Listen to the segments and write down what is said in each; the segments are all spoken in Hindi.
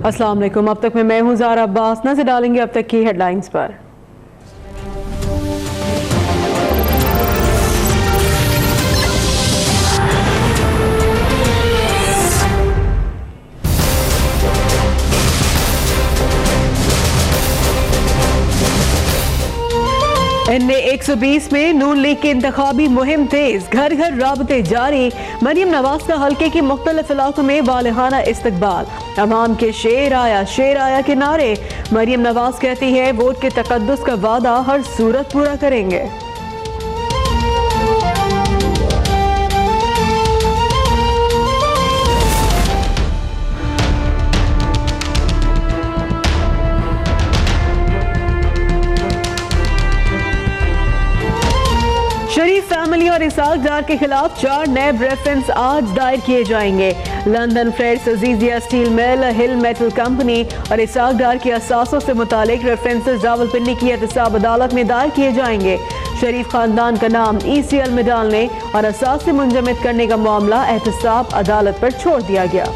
अस्सलाम वालेकुम। अब तक मैं हूं ज़ारा अब्बास। नजर डालेंगे अब तक की हेडलाइंस पर। NA 120 में नून लीग की इंतखाबी मुहिम तेज, घर घर राबते जारी। मरियम नवाज का हल्के की मुख्तलिफ इलाकों में वालिहाना इस्तकबाल। अवाम के शेर आया के नारे। मरियम नवाज कहती है वोट के तकद्दुस का वादा हर सूरत पूरा करेंगे। शरीफ फैमिली और इसाक डार के खिलाफ 4 नैब रेफरेंस आज दायर किए जाएंगे। लंदन फ्रेड्स, Azizia steel mill, hill metal company और इसाक डार के असासों से मुतालिक रेफरेंसेस रावलपिंडी की एहतसाब अदालत में दायर किए जाएंगे। शरीफ खानदान का नाम ECL में डालने और असास से मुंजमद करने का मामला एहतसाब अदालत पर छोड़ दिया गया।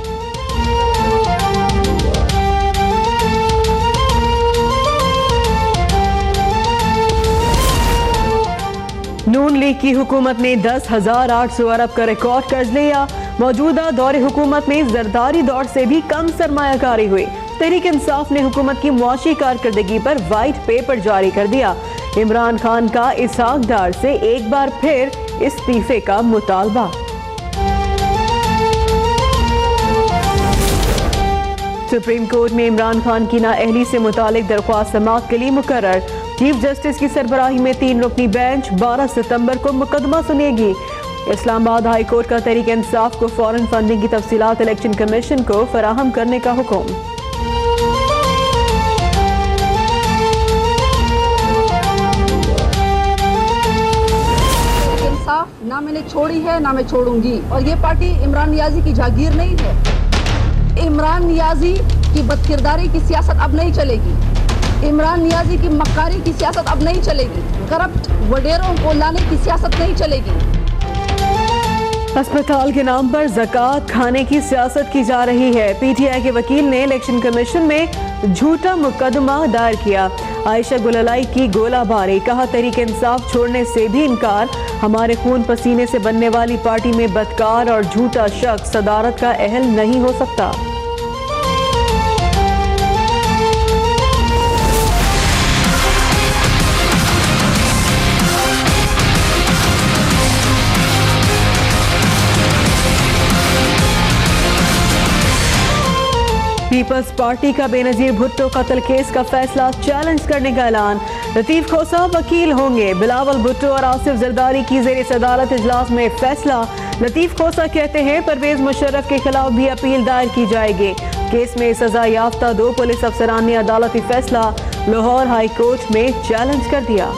नून लीग की हुकूमत ने 10,800 अरब का रिकॉर्ड कर्ज लिया। मौजूदा दौरे हुकूमत में जरदारी दौर से भी कम सरमायाकारी हुई। तहरीक इंसाफ ने हुकूमत की मुआशी कारकर्दगी पर वाइट पेपर जारी कर दिया। इमरान खान का इसहाक डार से एक बार फिर इस्तीफे का मुतालबा। सुप्रीम कोर्ट में इमरान खान की नाअहली से मुतालिक दरख्वास्त समाअत के लिए मुकर्रर। चीफ जस्टिस की सरबराही में 3 रुकनी बेंच 12 सितंबर को मुकदमा सुनेगी। इस्लामाबाद हाई कोर्ट का तहरीक इंसाफ को फौरन फंडिंग की तफसीलात इलेक्शन कमीशन को फराहम करने का हुक्म। इंसाफ ना मैंने छोड़ी है ना मैं छोड़ूंगी, और ये पार्टी इमरान नियाजी की जागीर नहीं है। इमरान नियाजी की बदकिरदारी की सियासत अब नहीं चलेगी। इमरान नियाजी की मक्कारी की सियासत अब नहीं चलेगी। करप्ट वडेरों को लाने की सियासत नहीं चलेगी। अस्पताल के नाम पर ज़कात खाने की सियासत की जा रही है। PTI के वकील ने इलेक्शन कमीशन में झूठा मुकदमा दायर किया। आयशा गुललाई की गोलाबारी, कहा तहरीक इंसाफ छोड़ने से भी इनकार। हमारे खून पसीने से बनने वाली पार्टी में बदकार और झूठा शख्स सदारत का अहल नहीं हो सकता। पीपल्स पार्टी का बेनजीर भुट्टो कत्ल केस का फैसला चैलेंज करने का ऐलान। लतीफ खोसा वकील होंगे। बिलावल भुट्टो और आसिफ जरदारी की ज़ेर सदारत इजलास में फैसला। लतीफ खोसा कहते हैं परवेज मुशर्रफ के खिलाफ भी अपील दायर की जाएगी। केस में सजा याफ्ता 2 पुलिस अफसरान ने अदालती फैसला लाहौर हाई कोर्ट में चैलेंज कर दिया।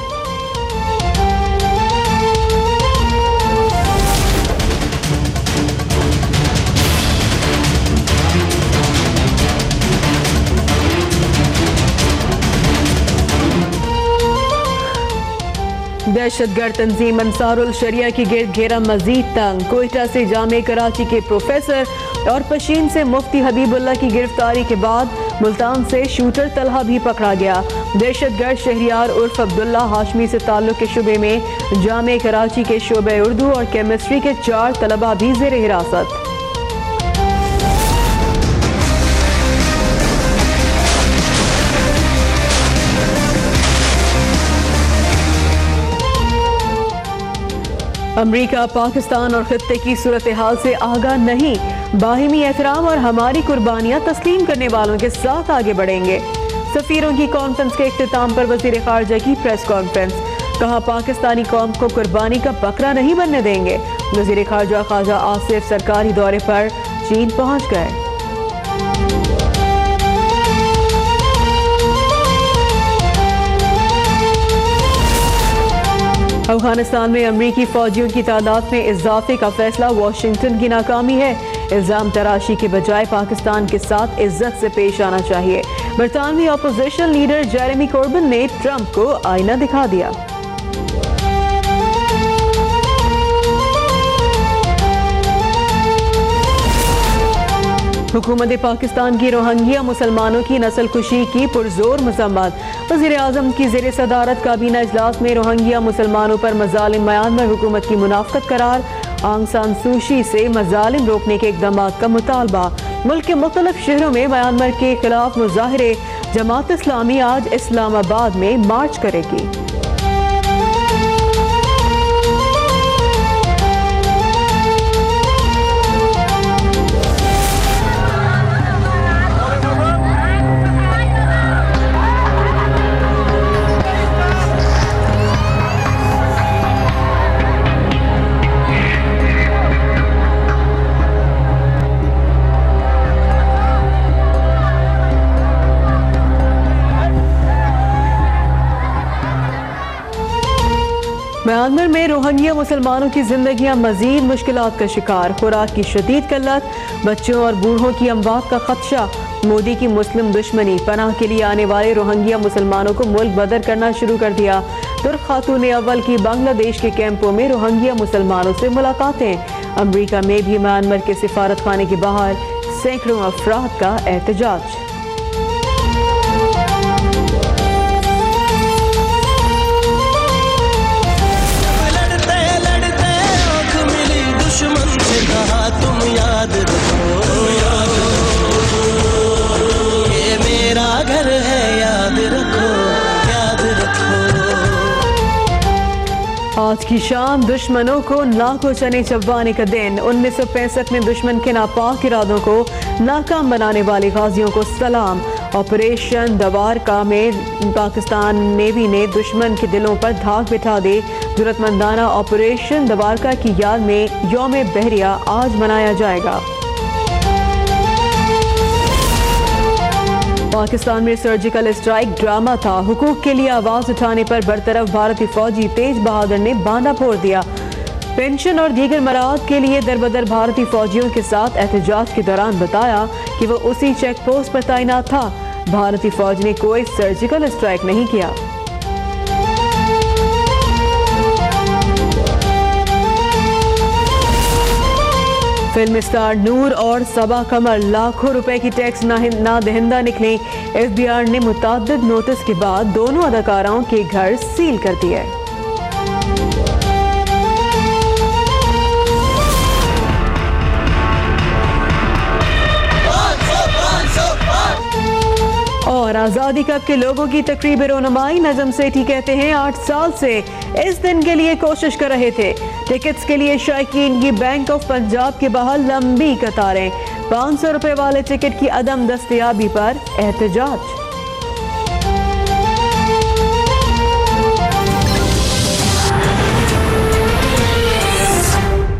दहशतगर्द तंजीम अंसारुल शरिया की गिरद घेरा मजीद तंग। कोयटा से जामे कराची के प्रोफेसर और पशीन से मुफ्ती हबीबुल्लाह की गिरफ्तारी के बाद मुल्तान से शूटर तलहा भी पकड़ा गया। दहशतगर्द शहरियार उर्फ अब्दुल्ला हाशमी से ताल्लुक के शुबे में जामे कराची के शोबे उर्दू और केमिस्ट्री के 4 तलबा भी ज़ेर हिरासत। अमरीका पाकिस्तान और खित्ते की सूरत हाल से आगाह नहीं। बाहिमी एहतराम और हमारी कुर्बानियां तस्लीम करने वालों के साथ आगे बढ़ेंगे। सफीरों की कॉन्फ्रेंस के इख्तिताम पर वज़ीर ख़ारजा की प्रेस कॉन्फ्रेंस, कहा पाकिस्तानी कौम को कुर्बानी का बकरा नहीं बनने देंगे। वज़ीर ख़ारजा ख्वाजा आसिफ सरकारी दौरे पर चीन पहुंच गए। अफगानिस्तान में अमरीकी फौजियों की तादाद में इजाफे का फैसला वाशिंगटन की नाकामी है। इल्जाम तराशी के बजाय पाकिस्तान के साथ इज्जत से पेश आना चाहिए। बरतानवी अपोजिशन लीडर जेरेमी कोर्बिन ने ट्रंप को आईना दिखा दिया। हुकूमत पाकिस्तान की रोहिंग्या मुसलमानों की नस्लकुशी की पुरजोर मजम्मत। वज़ीर-ए-आज़म की ज़ेर सदारत काबीना इजलास में रोहिंग्या मुसलमानों पर मज़ालिम म्यांमार हुकूमत की मुनाफ़कत करार। आंग सान सूची से मज़ालिम रोकने के इक़दाम का मुतालबा। मुल्क के मुख्तलिफ शहरों में म्यांमार के खिलाफ मुजाहरे। जमात इस्लामी आज इस्लामाबाद में मार्च करेगी। म्यांमार में रोहिंग्या मुसलमानों की जिंदगियां मजीद मुश्किलात का शिकार। खुराक की शदीद किल्लत, बच्चों और बूढ़ों की अमवात का खदशा। मोदी की मुस्लिम दुश्मनी। पनाह के लिए आने वाले रोहिंग्या मुसलमानों को मुल्क बदर करना शुरू कर दिया। तुर्क खातून अव्वल की बांग्लादेश के कैंपों में रोहिंग्या मुसलमानों से मुलाकातें। अमरीका में भी म्यांमार के सिफारत खाने के बाहर सैकड़ों अफराद का एहतजाज। तुम याद रखो, ये मेरा घर है, याद रखो, याद रखो। आज की शाम दुश्मनों को लाखों चने चबवाने का दिन। 1965 में दुश्मन के नापाक इरादों को नाकाम बनाने वाले गाजियों को सलाम। ऑपरेशन दवारका में पाकिस्तान नेवी ने दुश्मन के दिलों पर धाक बिठा दी। जरूरतमंदाना ऑपरेशन दवारका की याद में यौम बहरिया आज मनाया जाएगा। पाकिस्तान में सर्जिकल स्ट्राइक ड्रामा था। हुकूक के लिए आवाज उठाने पर बरतरफ भारतीय फौजी तेज बहादुर ने बांधा फोड़ दिया। पेंशन और दीगर मराद के लिए दरबदर भारतीय फौजियों के साथ एहतजाज के दौरान बताया कि वो उसी चेक पोस्ट पर तैनात था। भारतीय फौज ने कोई सर्जिकल स्ट्राइक नहीं किया। फिल्म स्टार नूर और सबा कमर लाखों रुपए की टैक्स ना दहिंदा निकले। FBI ने मुतअद्दिद नोटिस के बाद दोनों अदाकाराओं के घर सील कर दिए। और आज़ादी कप के लोगों की तकरीब रोनुमाई। नजम सेठी कहते हैं 8 साल से इस दिन के लिए कोशिश कर रहे थे। टिकट्स के लिए शायकीन की बैंक ऑफ पंजाब के बाहर लंबी कतारें। 500 रुपए वाले टिकट की अदम दस्तयाबी पर एहतजाज।